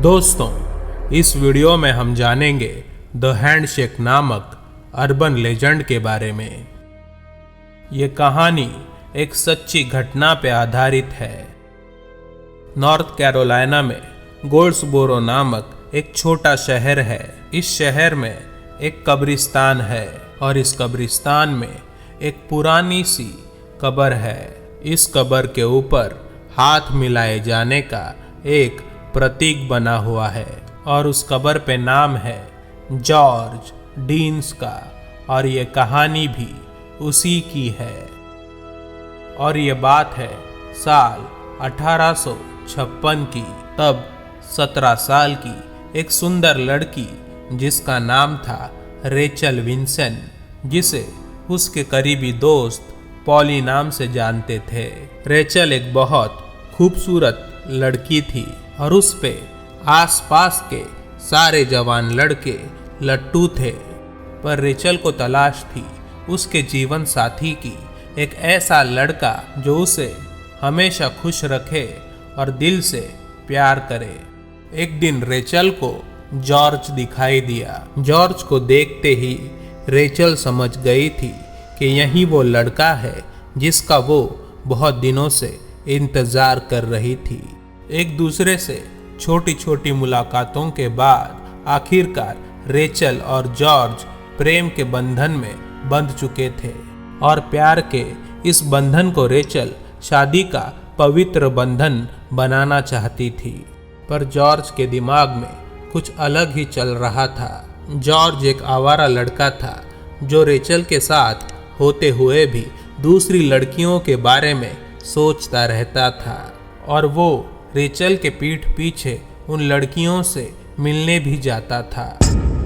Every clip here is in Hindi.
दोस्तों, इस वीडियो में हम जानेंगे द हैंडशेक नामक अर्बन लेजेंड के बारे में। ये कहानी एक सच्ची घटना पर आधारित है। नॉर्थ कैरोलिना में गोल्ड्सबोरो नामक एक छोटा शहर है। इस शहर में एक कब्रिस्तान है और इस कब्रिस्तान में एक पुरानी सी कब्र है। इस कब्र के ऊपर हाथ मिलाए जाने का एक प्रतीक बना हुआ है और उस कब्र पे नाम है जॉर्ज डीन्स का, और ये कहानी भी उसी की है। और ये बात है साल 1856 की। तब 17 साल की एक सुंदर लड़की जिसका नाम था रेचल विंसन, जिसे उसके करीबी दोस्त पॉली नाम से जानते थे। रेचल एक बहुत खूबसूरत लड़की थी और उस पे आसपास के सारे जवान लड़के लट्टू थे, पर रेचल को तलाश थी उसके जीवन साथी की, एक ऐसा लड़का जो उसे हमेशा खुश रखे और दिल से प्यार करे। एक दिन रेचल को जॉर्ज दिखाई दिया। जॉर्ज को देखते ही रेचल समझ गई थी कि यही वो लड़का है जिसका वो बहुत दिनों से इंतजार कर रही थी। एक दूसरे से छोटी छोटी मुलाकातों के बाद आखिरकार रेचल और जॉर्ज प्रेम के बंधन में बंध चुके थे और प्यार के इस बंधन को रेचल शादी का पवित्र बंधन बनाना चाहती थी। पर जॉर्ज के दिमाग में कुछ अलग ही चल रहा था। जॉर्ज एक आवारा लड़का था जो रेचल के साथ होते हुए भी दूसरी लड़कियों के बारे में सोचता रहता था और वो रेचल के पीठ पीछे उन लड़कियों से मिलने भी जाता था।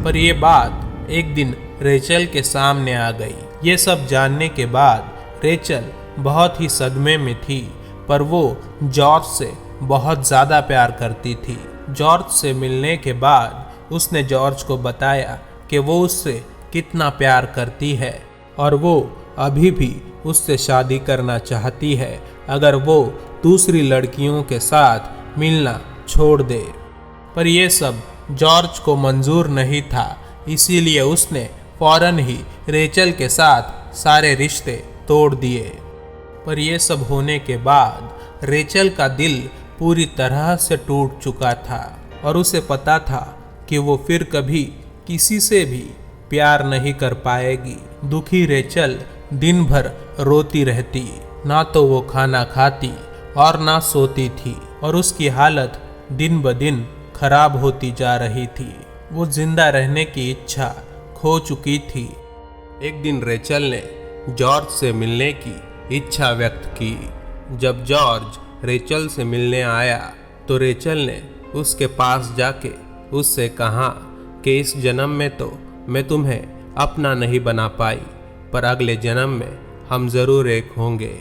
पर यह बात एक दिन रेचल के सामने आ गई। ये सब जानने के बाद रेचल बहुत ही सदमे में थी, पर वो जॉर्ज से बहुत ज़्यादा प्यार करती थी। जॉर्ज से मिलने के बाद उसने जॉर्ज को बताया कि वो उससे कितना प्यार करती है और वो अभी भी उससे शादी करना चाहती है अगर वो दूसरी लड़कियों के साथ मिलना छोड़ दे। पर यह सब जॉर्ज को मंजूर नहीं था, इसीलिए उसने फौरन ही रेचल के साथ सारे रिश्ते तोड़ दिए। पर यह सब होने के बाद रेचल का दिल पूरी तरह से टूट चुका था और उसे पता था कि वो फिर कभी किसी से भी प्यार नहीं कर पाएगी। दुखी रेचल दिन भर रोती रहती, ना तो वो खाना खाती और ना सोती थी और उसकी हालत दिन ब दिन खराब होती जा रही थी। वो जिंदा रहने की इच्छा खो चुकी थी। एक दिन रेचल ने जॉर्ज से मिलने की इच्छा व्यक्त की। जब जॉर्ज रेचल से मिलने आया तो रेचल ने उसके पास जाके उससे कहा कि इस जन्म में तो मैं तुम्हें अपना नहीं बना पाई, पर अगले जन्म में हम ज़रूर एक होंगे।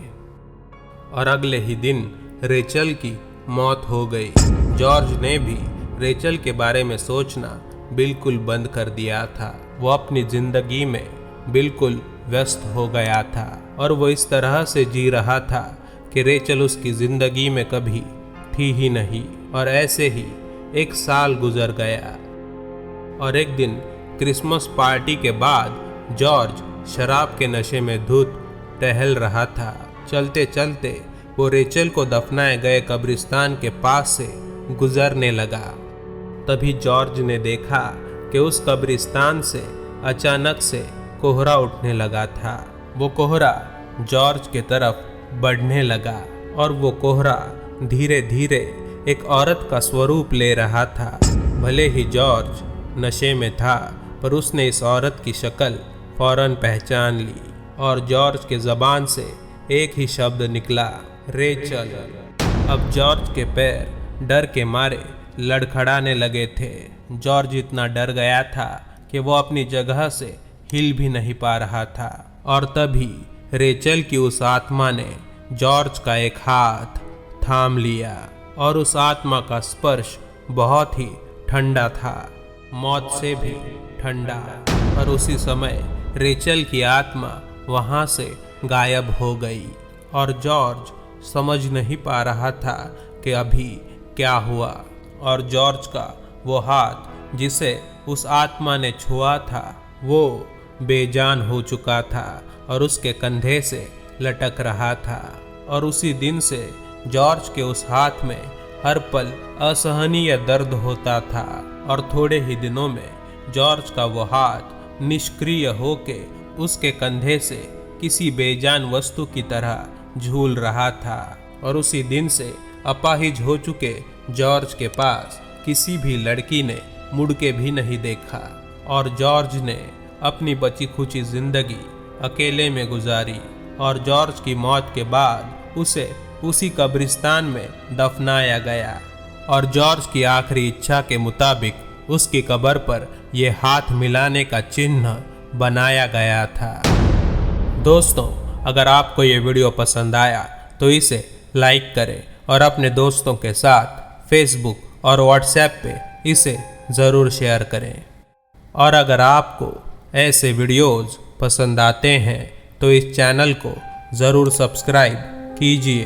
और अगले ही दिन रेचल की मौत हो गई। जॉर्ज ने भी रेचल के बारे में सोचना बिल्कुल बंद कर दिया था। वो अपनी ज़िंदगी में बिल्कुल व्यस्त हो गया था और वो इस तरह से जी रहा था कि रेचल उसकी ज़िंदगी में कभी थी ही नहीं। और ऐसे ही एक साल गुजर गया और एक दिन क्रिसमस पार्टी के बाद जॉर्ज शराब के नशे में धुत टहल रहा था। चलते चलते वो रेचल को दफनाए गए कब्रिस्तान के पास से गुजरने लगा। तभी जॉर्ज ने देखा कि उस कब्रिस्तान से अचानक से कोहरा उठने लगा था। वो कोहरा जॉर्ज के तरफ बढ़ने लगा और वो कोहरा धीरे धीरे एक औरत का स्वरूप ले रहा था। भले ही जॉर्ज नशे में था, पर उसने इस औरत की शक्ल फौरन पहचान ली और जॉर्ज के ज़बान से एक ही शब्द निकला, रेचल। अब जॉर्ज के पैर डर के मारे लड़खड़ाने लगे थे। जॉर्ज इतना डर गया था कि वो अपनी जगह से हिल भी नहीं पा रहा था। और तभी रेचल की उस आत्मा ने जॉर्ज का एक हाथ थाम लिया और उस आत्मा का स्पर्श बहुत ही ठंडा था, मौत से भी ठंडा। और उसी समय रेचल की आत्मा वहाँ से गायब हो गई और जॉर्ज समझ नहीं पा रहा था कि अभी क्या हुआ। और जॉर्ज का वो हाथ जिसे उस आत्मा ने छुआ था वो बेजान हो चुका था और उसके कंधे से लटक रहा था। और उसी दिन से जॉर्ज के उस हाथ में हर पल असहनीय दर्द होता था और थोड़े ही दिनों में जॉर्ज का वो हाथ निष्क्रिय होके उसके कंधे से किसी बेजान वस्तु की तरह झूल रहा था। और उसी दिन से अपाहिज हो चुके जॉर्ज के पास किसी भी लड़की ने मुड़ के भी नहीं देखा और जॉर्ज ने अपनी बची खुची जिंदगी अकेले में गुजारी। और जॉर्ज की मौत के बाद उसे उसी कब्रिस्तान में दफनाया गया और जॉर्ज की आखिरी इच्छा के मुताबिक उसकी कब्र पर यह हाथ मिलाने का चिन्ह बनाया गया था। दोस्तों, अगर आपको ये वीडियो पसंद आया तो इसे लाइक करें और अपने दोस्तों के साथ फेसबुक और व्हाट्सएप पे इसे ज़रूर शेयर करें। और अगर आपको ऐसे वीडियोज़ पसंद आते हैं तो इस चैनल को ज़रूर सब्सक्राइब कीजिए।